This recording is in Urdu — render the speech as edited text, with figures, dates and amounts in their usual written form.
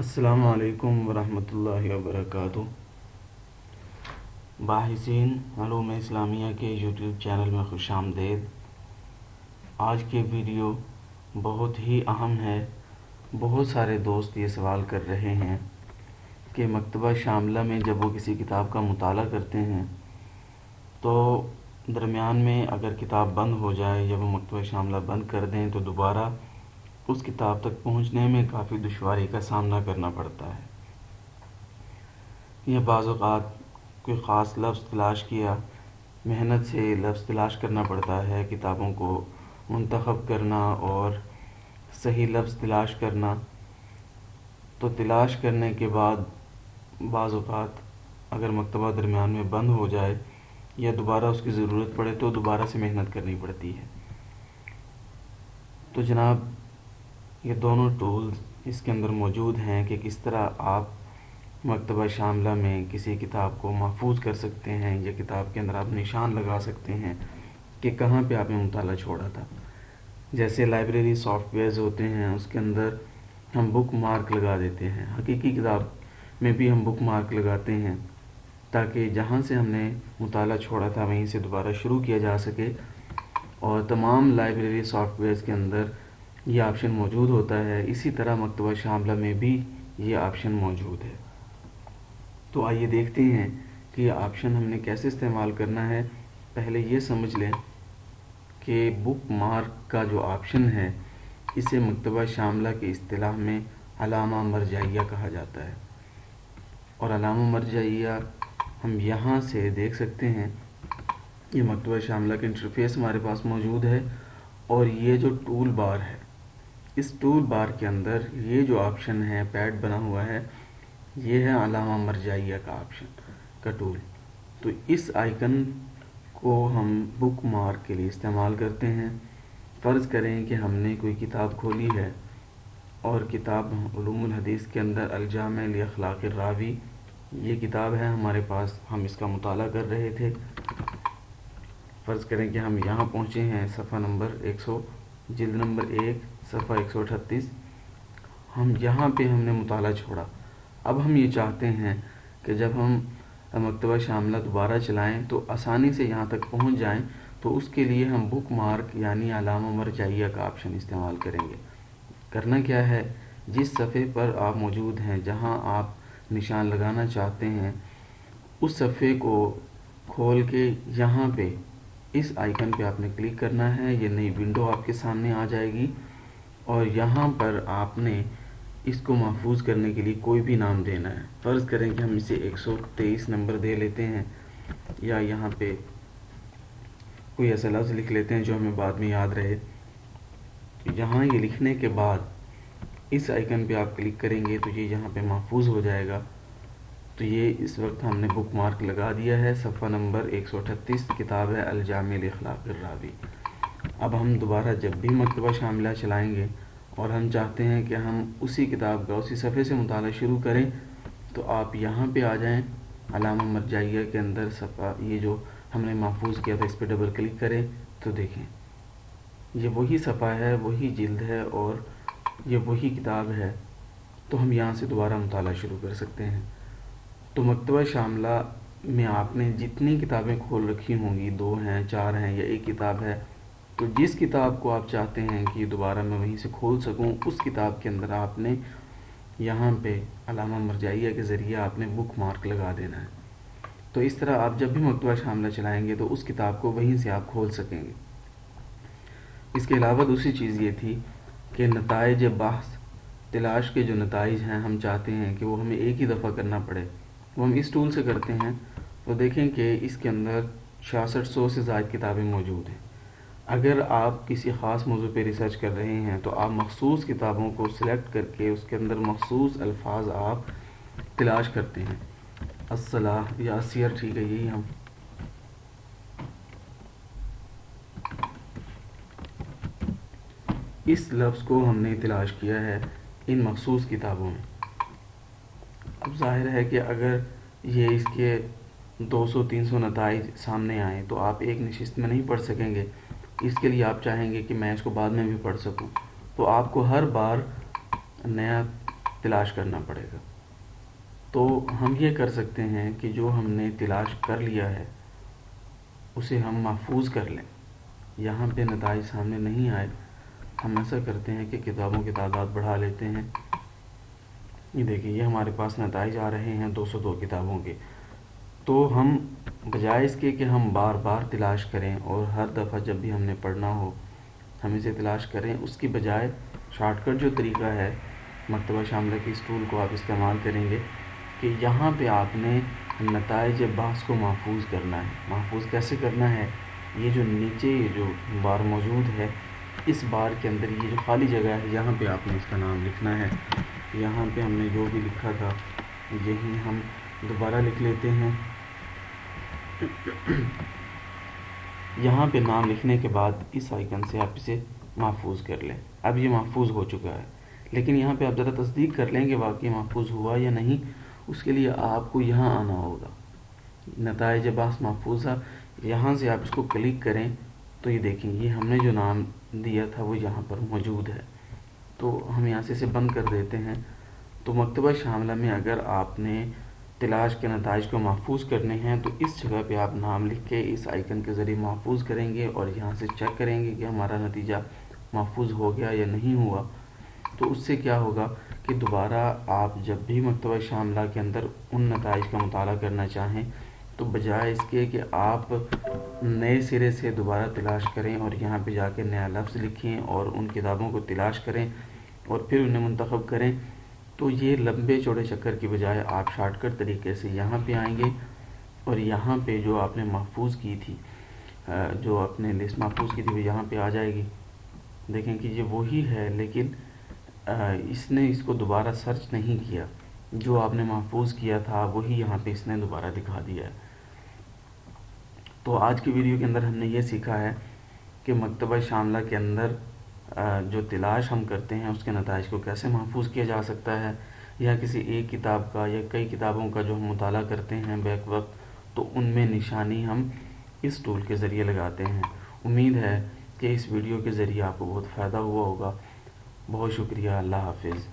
السلام علیکم ورحمۃ اللہ وبرکاتہ۔ باحثین علوم اسلامیہ کے یوٹیوب چینل میں خوش آمدید۔ آج کے ویڈیو بہت ہی اہم ہے۔ بہت سارے دوست یہ سوال کر رہے ہیں کہ مکتبہ شاملہ میں جب وہ کسی کتاب کا مطالعہ کرتے ہیں تو درمیان میں اگر کتاب بند ہو جائے یا وہ مکتبہ شاملہ بند کر دیں تو دوبارہ اس کتاب تک پہنچنے میں کافی دشواری کا سامنا کرنا پڑتا ہے، یا بعض اوقات کوئی خاص لفظ تلاش کیا، محنت سے لفظ تلاش کرنا پڑتا ہے، کتابوں کو منتخب کرنا اور صحیح لفظ تلاش کرنا، تو تلاش کرنے کے بعد بعض اوقات اگر مکتبہ درمیان میں بند ہو جائے یا دوبارہ اس کی ضرورت پڑے تو دوبارہ سے محنت کرنی پڑتی ہے۔ تو جناب یہ دونوں ٹولز اس کے اندر موجود ہیں کہ کس طرح آپ مکتبہ شاملہ میں کسی کتاب کو محفوظ کر سکتے ہیں یا کتاب کے اندر آپ نشان لگا سکتے ہیں کہ کہاں پہ آپ نے مطالعہ چھوڑا تھا۔ جیسے لائبریری سافٹ ویئرز ہوتے ہیں، اس کے اندر ہم بک مارک لگا دیتے ہیں، حقیقی کتاب میں بھی ہم بک مارک لگاتے ہیں تاکہ جہاں سے ہم نے مطالعہ چھوڑا تھا وہیں سے دوبارہ شروع کیا جا سکے، اور تمام لائبریری سافٹ ویئرز کے اندر یہ آپشن موجود ہوتا ہے۔ اسی طرح مکتبہ شاملہ میں بھی یہ آپشن موجود ہے۔ تو آئیے دیکھتے ہیں کہ یہ آپشن ہم نے کیسے استعمال کرنا ہے۔ پہلے یہ سمجھ لیں کہ بک مارک کا جو آپشن ہے اسے مکتبہ شاملہ کی اصطلاح میں علامہ مرجعیہ کہا جاتا ہے، اور علامہ مرجعیہ ہم یہاں سے دیکھ سکتے ہیں۔ یہ مکتبہ شاملہ کا انٹرفیس ہمارے پاس موجود ہے، اور یہ جو ٹول بار ہے، اس ٹول بار کے اندر یہ جو آپشن ہے پیڈ بنا ہوا ہے، یہ ہے علامہ مرجعیہ کا آپشن کا ٹول۔ تو اس آئیکن کو ہم بک مارک کے لیے استعمال کرتے ہیں۔ فرض کریں کہ ہم نے کوئی کتاب کھولی ہے اور کتاب علوم الحدیث کے اندر الجامع لاخلاق الراوی یہ کتاب ہے ہمارے پاس، ہم اس کا مطالعہ کر رہے تھے۔ فرض کریں کہ ہم یہاں پہنچے ہیں صفحہ نمبر 100 جلد نمبر 1 صفحہ 138، ہم یہاں پہ ہم نے مطالعہ چھوڑا۔ اب ہم یہ چاہتے ہیں کہ جب ہم مکتبہ شاملہ دوبارہ چلائیں تو آسانی سے یہاں تک پہنچ جائیں، تو اس کے لیے ہم بک مارک یعنی علامہ مرجعیہ کا آپشن استعمال کریں گے۔ کرنا کیا ہے، جس صفحے پر آپ موجود ہیں، جہاں آپ نشان لگانا چاہتے ہیں، اس صفحے کو کھول کے یہاں پہ اس آئیکن پہ آپ نے کلک کرنا ہے۔ یہ نئی ونڈو آپ کے سامنے آ جائے گی، اور یہاں پر آپ نے اس کو محفوظ کرنے کے لیے کوئی بھی نام دینا ہے۔ فرض کریں کہ ہم اسے 123 نمبر دے لیتے ہیں، یا یہاں پہ کوئی ایسا لفظ لکھ لیتے ہیں جو ہمیں بعد میں یاد رہے۔ یہاں یہ لکھنے کے بعد اس آئیکن پہ آپ کلک کریں گے تو یہ یہاں پہ محفوظ ہو جائے گا۔ تو یہ اس وقت ہم نے بک مارک لگا دیا ہے، صفحہ نمبر 138 کتاب ہے الجامع لاخلاق الراوی۔ اب ہم دوبارہ جب بھی مکتبہ شاملہ چلائیں گے اور ہم چاہتے ہیں کہ ہم اسی کتاب کا اسی صفحے سے مطالعہ شروع کریں، تو آپ یہاں پہ آ جائیں، علامہ مرجعیہ کے اندر صفحہ یہ جو ہم نے محفوظ کیا تھا اس پہ ڈبل کلک کریں تو دیکھیں یہ وہی صفحہ ہے، وہی جلد ہے، اور یہ وہی کتاب ہے۔ تو ہم یہاں سے دوبارہ مطالعہ شروع کر سکتے ہیں۔ تو مکتبہ شاملہ میں آپ نے جتنی کتابیں کھول رکھی ہوں گی، 2 ہیں، 4 ہیں یا ایک کتاب ہے، تو جس کتاب کو آپ چاہتے ہیں کہ دوبارہ میں وہیں سے کھول سکوں، اس کتاب کے اندر آپ نے یہاں پہ علامہ مرجعیہ کے ذریعے آپ نے بک مارک لگا دینا ہے۔ تو اس طرح آپ جب بھی مکتبہ شاملہ چلائیں گے تو اس کتاب کو وہیں سے آپ کھول سکیں گے۔ اس کے علاوہ دوسری چیز یہ تھی کہ نتائج بحث تلاش کے جو نتائج ہیں، ہم چاہتے ہیں کہ وہ ہمیں ایک ہی دفعہ کرنا پڑے، وہ ہم اس ٹول سے کرتے ہیں۔ تو دیکھیں کہ اس کے اندر 6600 سے زائد کتابیں موجود ہیں۔ اگر آپ کسی خاص موضوع پہ ریسرچ کر رہے ہیں تو آپ مخصوص کتابوں کو سلیکٹ کر کے اس کے اندر مخصوص الفاظ آپ تلاش کرتے ہیں۔ الصلاح یا سیر، ٹھیک ہے، یہی ہم اس لفظ کو ہم نے تلاش کیا ہے ان مخصوص کتابوں میں۔ اب ظاہر ہے کہ اگر یہ اس کے 200-300 نتائج سامنے آئیں تو آپ ایک نشست میں نہیں پڑھ سکیں گے۔ اس کے لیے آپ چاہیں گے کہ میں اس کو بعد میں بھی پڑھ سکوں، تو آپ کو ہر بار نیا تلاش کرنا پڑے گا۔ تو ہم یہ کر سکتے ہیں کہ جو ہم نے تلاش کر لیا ہے اسے ہم محفوظ کر لیں۔ یہاں پہ نتائج سامنے نہیں آئے، ہم ایسا کرتے ہیں کہ کتابوں کی تعداد بڑھا لیتے ہیں۔ یہ دیکھیں، یہ ہمارے پاس نتائج آ رہے ہیں 202 کتابوں کے۔ تو ہم بجائے اس کے کہ ہم بار بار تلاش کریں اور ہر دفعہ جب بھی ہم نے پڑھنا ہو ہم اسے تلاش کریں، اس کی بجائے شارٹ کٹ جو طریقہ ہے مکتبہ شاملہ کے اس ٹول کو آپ استعمال کریں گے کہ یہاں پہ آپ نے نتائج بحث کو محفوظ کرنا ہے۔ محفوظ کیسے کرنا ہے؟ یہ جو نیچے یہ جو بار موجود ہے، اس بار کے اندر یہ جو خالی جگہ ہے یہاں پہ آپ نے اس کا نام لکھنا ہے۔ یہاں پہ ہم نے جو بھی لکھا تھا یہی ہم دوبارہ لکھ لیتے ہیں۔ یہاں پہ نام لکھنے کے بعد اس آئیکن سے آپ اسے محفوظ کر لیں۔ اب یہ محفوظ ہو چکا ہے، لیکن یہاں پہ آپ ذرا تصدیق کر لیں کہ واقعی محفوظ ہوا یا نہیں۔ اس کے لیے آپ کو یہاں آنا ہوگا، نتائج بحث محفوظہ، یہاں سے آپ اس کو کلک کریں تو یہ دیکھیں یہ ہم نے جو نام دیا تھا وہ یہاں پر موجود ہے۔ تو ہم یہاں سے اسے بند کر دیتے ہیں۔ تو مکتبہ شاملہ میں اگر آپ نے تلاش کے نتائج کو محفوظ کرنے ہیں تو اس جگہ پہ آپ نام لکھ کے اس آئیکن کے ذریعے محفوظ کریں گے اور یہاں سے چیک کریں گے کہ ہمارا نتیجہ محفوظ ہو گیا یا نہیں ہوا۔ تو اس سے کیا ہوگا کہ دوبارہ آپ جب بھی مکتبہ شاملہ کے اندر ان نتائج کا مطالعہ کرنا چاہیں تو بجائے اس کے کہ آپ نئے سرے سے دوبارہ تلاش کریں اور یہاں پہ جا کے نیا لفظ لکھیں اور ان کتابوں کو تلاش کریں اور پھر انہیں منتخب کریں، تو یہ لمبے چوڑے چکر کی بجائے آپ شارٹ کٹ طریقے سے یہاں پہ آئیں گے اور یہاں پہ جو آپ نے محفوظ کی تھی، جو آپ نے لسٹ محفوظ کی تھی وہ یہاں پہ آ جائے گی۔ دیکھیں کہ یہ وہی ہے، لیکن اس نے اس کو دوبارہ سرچ نہیں کیا، جو آپ نے محفوظ کیا تھا وہی یہاں پہ اس نے دوبارہ دکھا دیا ہے۔ تو آج کی ویڈیو کے اندر ہم نے یہ سیکھا ہے کہ مکتبہ شاملہ کے اندر جو تلاش ہم کرتے ہیں اس کے نتائج کو کیسے محفوظ کیا جا سکتا ہے، یا کسی ایک کتاب کا یا کئی کتابوں کا جو ہم مطالعہ کرتے ہیں بیک وقت تو ان میں نشانی ہم اس ٹول کے ذریعے لگاتے ہیں۔ امید ہے کہ اس ویڈیو کے ذریعے آپ کو بہت فائدہ ہوا ہوگا۔ بہت شکریہ، اللہ حافظ۔